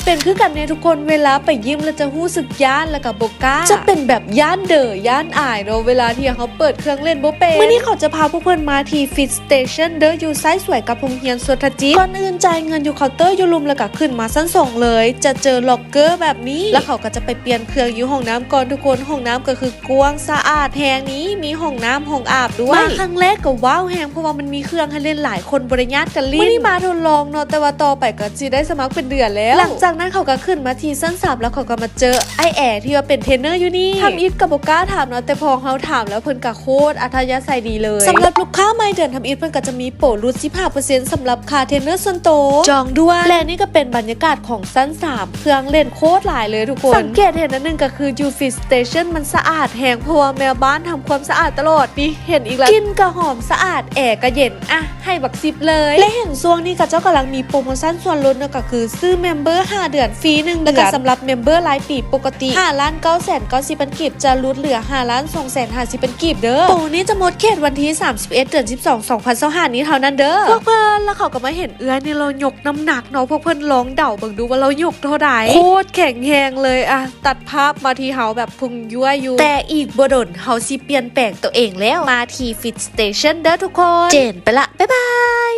เป็นคือกันในทุกคนเวลาไปยิ้มแล้วจะรู้สึกย่านแล้วก็บ่กล้าจะเป็นแบบย่านเดอย่านอายเนาะเวลาที่เขาเปิดเครื่องเล่นบ่เป็นมื้อนี้เขาจะพาพวกเพื่อนมาที่ฟิตสเตชันเด้ออยู่ไซส์สวยกับโรงเรียนสวนทจิตก่อนอื่นจ่ายเงินอยู่เคาน์เตอร์อยู่ลุมแล้วก็ขึ้นมาชั้น2เลยจะเจอล็อกเกอร์แบบนี้แล้วเขาก็จะไปเปลี่ยนเครื่องอยู่ห้องน้ำก่อนทุกคนห้องน้ำก็คือกว้างสะอาดแฮงนี้มีห้องน้ำห้องอาบด้วยมาครั้งแรกก็ว้าวแฮงเพราะว่ามันมีเครื่องให้เล่นหลายคนบริญาตกันลิ้นมื้อนี้มาทดลองเนาะแต่ว่าต่อไปก็สิได้สมัครเป็นเดือนแล้วหลังจากนั้นเขาก็ขึ้นมาที่ชั้น3แล้วเขาก็มาเจอไอแอที่ว่าเป็นเทรนเนอร์อยู่นี่ทำอิทกับโบก้าถามเนาะแต่พอเขาถามแล้วเพิ่นก็โคตรอัธยาศัยดีเลยสำหรับลูกค้าใหม่เดือนทำอิทเพิ่นก็จะมีโปรลด 15% สำหรับค่าเทรนเนอร์ส่วนตัวจองด้วยและนี่ก็เป็นบรรยากาศของชั้น3เครื่องเล่นโคตรหลายเลยทุกคนสังเกตเห็นอันนึงก็คือยูฟิตสเตชันมันสะอาดแหงเพราะว่าแมวบ้านทำความสะอาดตลอดนี่เห็นอีกแล้วกินก็หอมสะอาดแอร์ก็เย็นอ่ะให้บัก10เลยและเห็นช่วงนี้กับเจ้ากำลังมีโปรโมชั่นส่วนลดเนาะก็คือซื้อเมมเบอร์5 เดือนฟรี1 เดือนแล้วก็สำหรับเมมเบอร์รายปีปกติ5,990,000 เป็นกีบจะลดเหลือ5,250,000 เป็นกีบเด้อโปรนี้จะหมดเขตวันที่31 เดือน 12 2025นี้เท่านั้นเด้อพวกเพิ่นแล้วเขาก็มาเห็นเอื้อนี่เรายกน้ำหนักเนาะพวกเพิ่นลองเดาเบิ่งดูว่าเรายกเท่าใดโคตรแข็งแรงเลยอะตัดภาพมาที่เฮาแบบพุงยั่วอยู่แต่อีกบ่ดนเฮาสิเปลี่ยนแปลงตัวเองแล้วมาที่ฟิตสเตชันเด้อทุกคนเจนไปละบ๊ายบาย